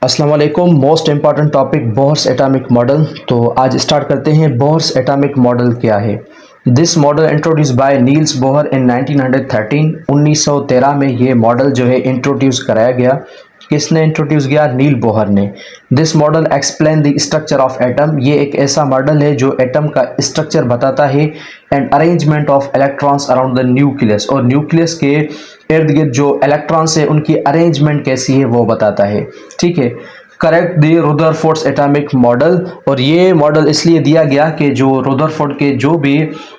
अस्सलाम वालेकुम। Most important topic Bohr's atomic model. तो आज स्टार्ट करते हैं। बोहर्स एटॉमिक मॉडल क्या है? This model introduce by Niels Bohr in 1913। 1913 में ये मॉडल जो है इंट्रोड्यूस कराया गया। किसने इंट्रोड्यूस किया? नील बोहर ने। This model explain the structure of atom. ये एक ऐसा मॉडल है जो एटम का स्ट्रक्चर बताता है and arrangement of electrons around the nucleus, और न्यूक्लियस के इर्द गिर्द जो इलेक्ट्रॉन्स है उनकी अरेंजमेंट कैसी है वो बताता है। ठीक है। Correct the Rutherford atomic model. और ये मॉडल इसलिए दिया गया कि जो रुदरफोर्ड के जो भी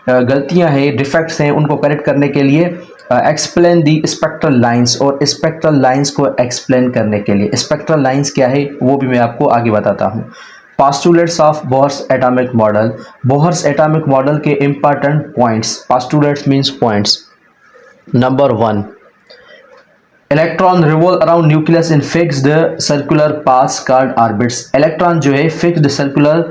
गलतियां हैं, डिफेक्ट्स हैं, उनको करेक्ट करने के लिए एक्सप्लेन दी स्पेक्ट्रल लाइंस, और स्पेक्ट्रल लाइंस को एक्सप्लेन करने के लिए स्पेक्ट्रल लाइंस क्या है वो भी मैं आपको आगे बताता हूँ। Postulates of Bohr's atomic model. Bohr's atomic model के important points. Postulates means points. Number 1, electron revolve around nucleus in fixed circular paths called orbits. Electron जो है फिक्स्ड सर्कुलर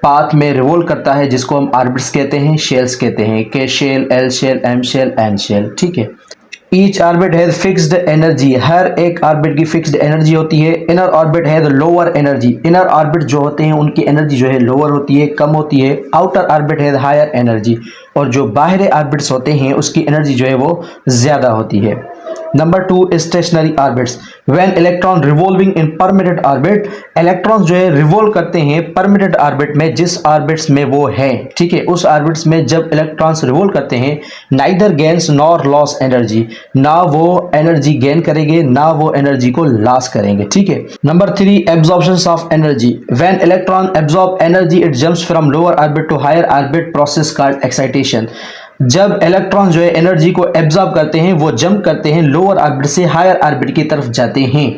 पाथ में रिवॉल्व करता है, जिसको हम ऑर्बिट्स कहते हैं, शेल्स कहते हैं, K shell, L shell, M shell, N shell. ठीक है। Each orbit has fixed energy. हर एक ऑर्बिट की फिक्स्ड एनर्जी होती है। Inner orbit has lower energy. Inner orbit जो होते हैं उनकी एनर्जी जो है लोअर होती है, कम होती है। Outer orbit has higher energy, और जो बाहरी ऑर्बिट्स होते हैं उसकी एनर्जी जो है वो ज्यादा होती है। Number 2, stationary orbits. When electron revolving in permitted orbit. Electrons जो है रिवॉल्व करते हैं परमिटेड ऑर्बिट में, जिस ऑर्बिट्स में वो है। ठीक है। उस ऑर्बिट्स में जब इलेक्ट्रॉन्स रिवॉल्व करते हैं, neither gains nor loss energy. ना वो एनर्जी गेन करेंगे, ना वो एनर्जी को लॉस करेंगे। ठीक है। Number 3, absorption of energy. When electron absorb energy it jumps from lower orbit to higher orbit, process called excitation. जब इलेक्ट्रॉन जो है एनर्जी को एब्जॉर्ब करते हैं, वो जंप करते हैं, लोअर ऑर्बिट से हायर ऑर्बिट की तरफ जाते हैं।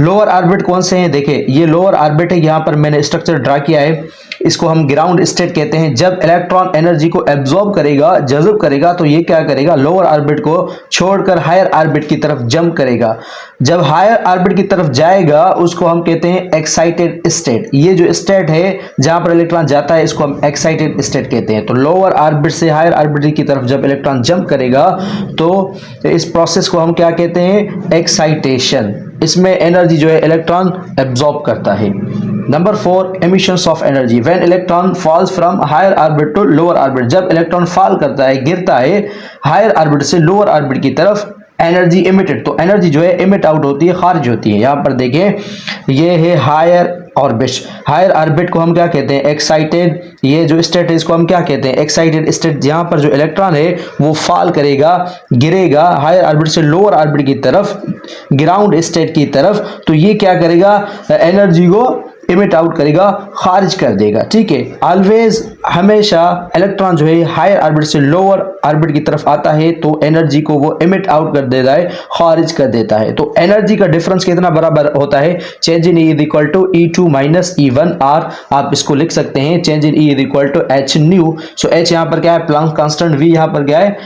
लोअर ऑर्बिट कौन से हैं? देखिए, ये लोअर ऑर्बिट है। यहां पर मैंने स्ट्रक्चर ड्रा किया है, इसको हम ग्राउंड स्टेट कहते हैं। जब इलेक्ट्रॉन एनर्जी को एब्जॉर्ब करेगा, जज़ब करेगा, तो ये क्या करेगा? लोअर ऑर्बिट को छोड़कर हायर ऑर्बिट की तरफ जंप करेगा। जब हायर ऑर्बिट की तरफ जाएगा उसको हम कहते हैं एक्साइटेड स्टेट। ये जो स्टेट है जहां पर इलेक्ट्रॉन जाता है इसको हम एक्साइटेड स्टेट कहते हैं। तो लोअर ऑर्बिट से हायर ऑर्बिट की तरफ जब इलेक्ट्रॉन जंप करेगा तो इस प्रोसेस को हम क्या कहते हैं? एक्साइटेशन। इसमें एनर्जी जो है इलेक्ट्रॉन एब्जॉर्ब करता है। Number 4, emissions of energy. When electron falls from higher orbit to lower orbit. जब इलेक्ट्रॉन फॉल करता है, गिरता है हायर ऑर्बिट से लोअर ऑर्बिट की तरफ, एनर्जी इमिटेड, तो एनर्जी जो है इमिट आउट होती है, खारिज होती है। यहां पर देखें, ये है हायर ऑर्बिट। हायर ऑर्बिट को हम क्या कहते हैं? एक्साइटेड। ये जो स्टेट है इसको हम क्या कहते हैं? Excited state. जहां पर जो इलेक्ट्रॉन है वो फॉल करेगा, गिरेगा हायर ऑर्बिट से लोअर ऑर्बिट की तरफ, ग्राउंड स्टेट की तरफ, तो ये क्या करेगा? एनर्जी को इमिट आउट करेगा, खारिज कर देगा। ठीक है। ऑलवेज, हमेशा इलेक्ट्रॉन जो है हायर ऑर्बिट से लोअर ऑर्बिट की तरफ आता है तो एनर्जी को वो इमिट आउट कर देता है, खारिज कर देता है। तो एनर्जी का डिफरेंस कितना बराबर होता है? Change in E is equal to E2 minus E1 or. आप इसको लिख सकते हैं, change in E is equal to H nu. So H यहाँ पर क्या है? Planck constant. वी यहाँ पर क्या है?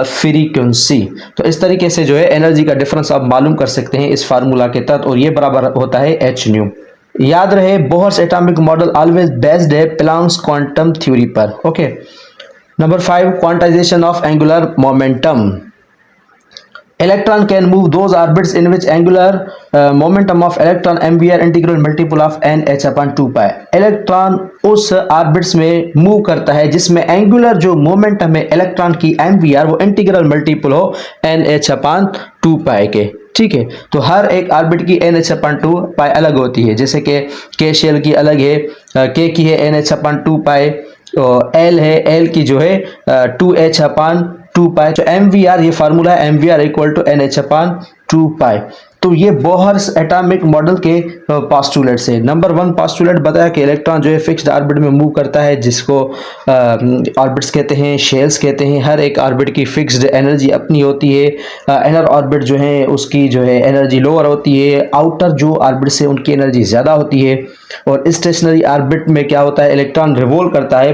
फ्रीक्वेंसी। तो इस तरीके से जो है एनर्जी का डिफरेंस आप मालूम कर सकते हैं इस फार्मूला के तहत, और ये बराबर होता है एच न्यू। याद रहे, Bohr's atomic model always based है प्लांक्स क्वांटम थ्योरी पर। Okay. Number 5, quantization of angular momentum. Electron can move those orbits in which angular momentum of electron mvr integral multiple of nh/2π। Electron उस orbits में move करता है जिसमें angular जो momentum है electron की mvr वो इंटीग्रल मल्टीपल हो nh/2π के। ठीक है। तो हर एक ऑर्बिट की nh/2π अलग होती है, जैसे कि के शेल की अलग है, के की है nh/2π, एल है, एल की जो है 2h/2π। तो mvr, ये फार्मूला है, mvr इक्वल टू nh/2π। तो ये बोहर्स एटॉमिक मॉडल के पास्टुलेट्स है। नंबर 1 पास्टुलेट बताया कि इलेक्ट्रॉन जो है फिक्स्ड ऑर्बिट में मूव करता है, जिसको ऑर्बिट्स कहते हैं, शेल्स कहते हैं। हर एक ऑर्बिट की फिक्स्ड एनर्जी अपनी होती है। इनर ऑर्बिट जो है उसकी जो है एनर्जी लोअर होती है, आउटर जो ऑर्बिट से उनकी एनर्जी ज़्यादा होती है। और स्टेशनरी ऑर्बिट में क्या होता है? इलेक्ट्रॉन रिवॉल्व करता है।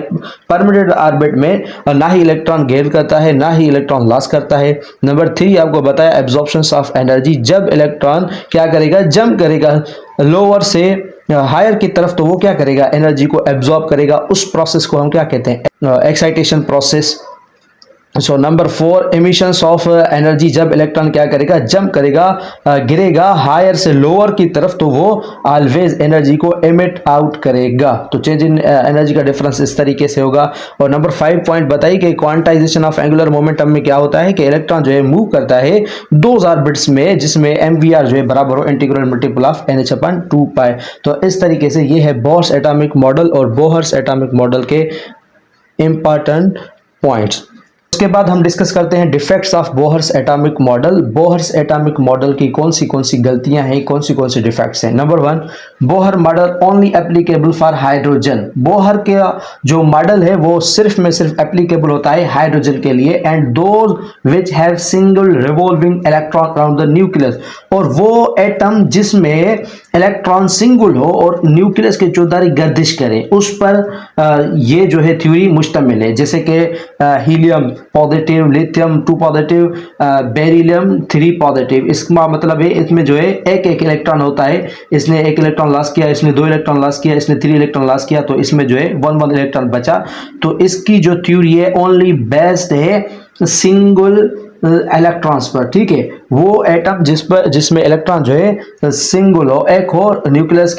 परमिटेड ऑर्बिट में ना ही इलेक्ट्रॉन गेन करता है, ना ही इलेक्ट्रॉन लॉस करता है। नंबर 3 आपको बताया एब्जॉर्प्शन ऑफ एनर्जी। जब इलेक्ट्रॉन क्या करेगा? जंप करेगा लोअर से हायर की तरफ, तो वो क्या करेगा? एनर्जी को एब्जॉर्ब करेगा। उस प्रोसेस को हम क्या कहते हैं? Excitation process. So number 4 emissions of energy, जब इलेक्ट्रॉन क्या करेगा, जंप करेगा, गिरेगा हायर से लोअर की तरफ, तो वो ऑलवेज एनर्जी को एमिट आउट करेगा। तो चेंज इन एनर्जी का डिफरेंस इस तरीके से होगा। और नंबर 5 पॉइंट बताइए कि क्वांटाइजेशन ऑफ एंगुलर मोमेंटम में क्या होता है कि इलेक्ट्रॉन जो है मूव करता है 2 ऑर्बिट्स में, जिसमें mvr जो है बराबर हो इंटीग्रल मल्टीपल ऑफ nh/2π। तो इस तरीके से ये है बोहर्स एटॉमिक मॉडल और बोहर्स एटॉमिक मॉडल के इंपॉर्टेंट पॉइंट्स। उसके बाद हम डिस्कस करते हैं defects of Bohr's atomic model. Bohr's atomic model की कौन सी गलतियां हैं, कौन सी डिफेक्ट्स हैं। Number 1, Bohr model only applicable for hydrogen. Bohr का जो मॉडल है वो सिर्फ में सिर्फ एप्लीकेबल होता है हाइड्रोजन के लिए, and those which have single revolving electron around the nucleus, और वो एटम जिसमें इलेक्ट्रॉन सिंगल हो और न्यूक्लियस के चौधारी गर्दिश करे, उस पर ये जो है थ्योरी मुश्तमिल है। जैसे कि helium positive, lithium 2 positive, beryllium 3 positive. इसका मतलब है इसमें जो है एक इलेक्ट्रॉन होता है, इसने 1 इलेक्ट्रॉन लॉस किया, इसने 2 इलेक्ट्रॉन लॉस किया, इसने 3 इलेक्ट्रॉन लॉस किया, तो इसमें जो है 1 इलेक्ट्रॉन बचा। तो इसकी जो थ्योरी है ओनली बेस्ड है सिंगल इलेक्ट्रॉन्स पर, ठीक है। वो एटम जिसमें इलेक्ट्रॉन जो है सिंगल हो, एक हो, न्यूक्लियस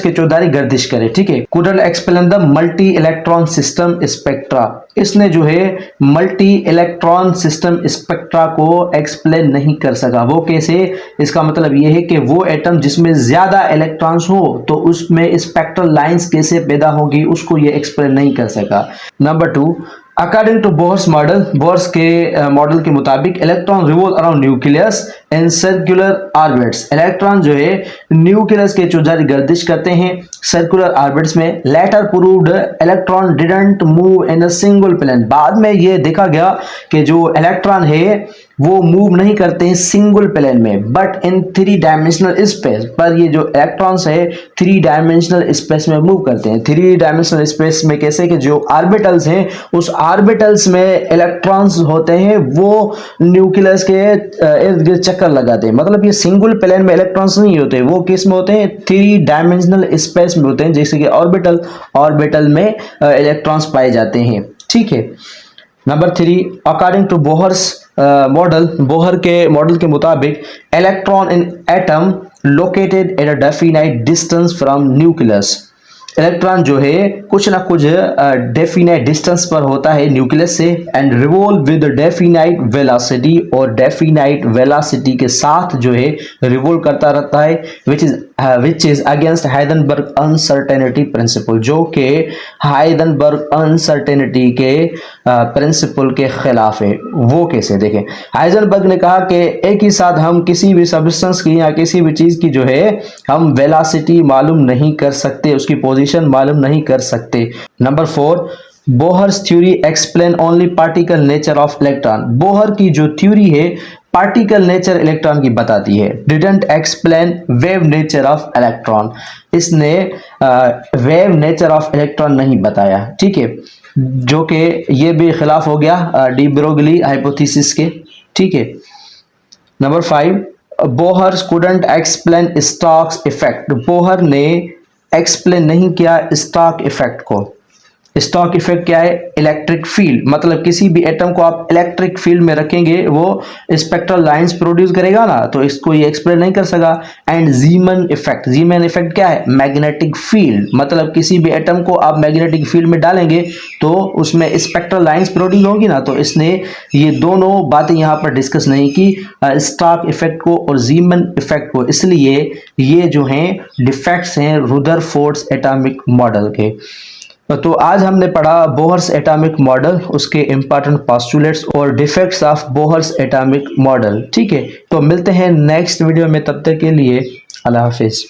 के चौधारी गर्दिश करे, ठीक है। Couldn't explain the multi electron system spectra. इसने जो है मल्टी इलेक्ट्रॉन सिस्टम स्पेक्ट्रा को एक्सप्लेन नहीं कर सका। वो कैसे? इसका मतलब ये है कि वो एटम जिसमें ज्यादा इलेक्ट्रॉन्स हो तो उसमें स्पेक्ट्रल लाइंस कैसे पैदा होगी, उसको ये एक्सप्लेन नहीं कर सका। Number 2, according to Bohr's model, Bohr's के मॉडल के मुताबिक electron revolve around nucleus in circular orbits. Electron जो है न्यूक्लियस के चौधारी गर्दिश करते हैं सर्कुलर ऑर्बिट्स में। Later proved electron didn't move in a single plane. बाद में ये देखा गया कि जो इलेक्ट्रॉन है वो मूव नहीं करते हैं सिंगल प्लेन में, बट इन 3 डायमेंशनल स्पेस। पर ये जो इलेक्ट्रॉन्स है 3 डायमेंशनल स्पेस में मूव करते हैं। 3 डायमेंशनल स्पेस में कैसे कि जो ऑर्बिटल्स हैं उस ऑर्बिटल्स में इलेक्ट्रॉन्स होते हैं, वो न्यूक्लियस के इर्द गिर्द चक्कर लगाते हैं। मतलब ये सिंगल प्लेन में इलेक्ट्रॉन्स नहीं होते, वो किस में होते हैं? 3 डायमेंशनल स्पेस में होते हैं, जैसे कि ऑर्बिटल में इलेक्ट्रॉन्स पाए जाते हैं, ठीक है। Number 3, according to Bohr's model, Bohr के मॉडल के मुताबिक electron in atom located at a definite distance from nucleus. Electron जो है कुछ ना कुछ डेफिनाइट डिस्टेंस पर होता है न्यूक्लियस से, and revolve with definite velocity, और डेफिनाइट वेलोसिटी के साथ जो है रिवॉल्व करता रहता है, which is against Heisenberg uncertainty principle, जो कि हाइजेनबर्ग अनसर्टेनिटी के प्रिंसिपल के खिलाफ है। वो कैसे? देखें, हाइजेनबर्ग ने कहा कि एक ही साथ हम किसी भी सब्सटेंस की या किसी भी चीज की जो है हम वेलोसिटी मालूम नहीं कर सकते, उसकी पोजीशन मालूम नहीं कर सकते। Number 4, Bohr's theory explain only particle nature of electron. Bohr की जो थ्योरी है पार्टिकल नेचर इलेक्ट्रॉन की बताती है, didn't explain wave nature of electron. इसने वेव नेचर ऑफ इलेक्ट्रॉन नहीं बताया, ठीक है, जो कि ये भी खिलाफ हो गया डी ब्रोगली हाइपोथेसिस के, ठीक है। Number 5, Bohr couldn't explain Stokes effect. Bohr ने एक्सप्लेन नहीं किया स्टोक इफेक्ट को। स्टोक इफेक्ट क्या है? इलेक्ट्रिक फील्ड, मतलब किसी भी एटम को आप इलेक्ट्रिक फील्ड में रखेंगे वो स्पेक्ट्रल लाइंस प्रोड्यूस करेगा ना, तो इसको ये एक्सप्लेन नहीं कर सका। एंड जीमन इफेक्ट, जीमन इफेक्ट क्या है? मैग्नेटिक फील्ड, मतलब किसी भी एटम को आप मैग्नेटिक फील्ड में डालेंगे तो उसमें स्पेक्ट्रल लाइंस प्रोड्यूस होंगी ना, तो इसने ये दोनों बातें यहाँ पर डिस्कस नहीं की, स्टोक इफेक्ट को और जीमन इफेक्ट को। इसलिए ये जो हैं डिफेक्ट्स हैं रुदरफोर्ड एटॉमिक मॉडल के। तो आज हमने पढ़ा बोहर्स एटॉमिक मॉडल, उसके इंपॉर्टेंट पोस्टुलेट्स और defects of Bohr's atomic model, ठीक है। तो मिलते हैं नेक्स्ट वीडियो में, तब तक के लिए अल्लाह हाफिज।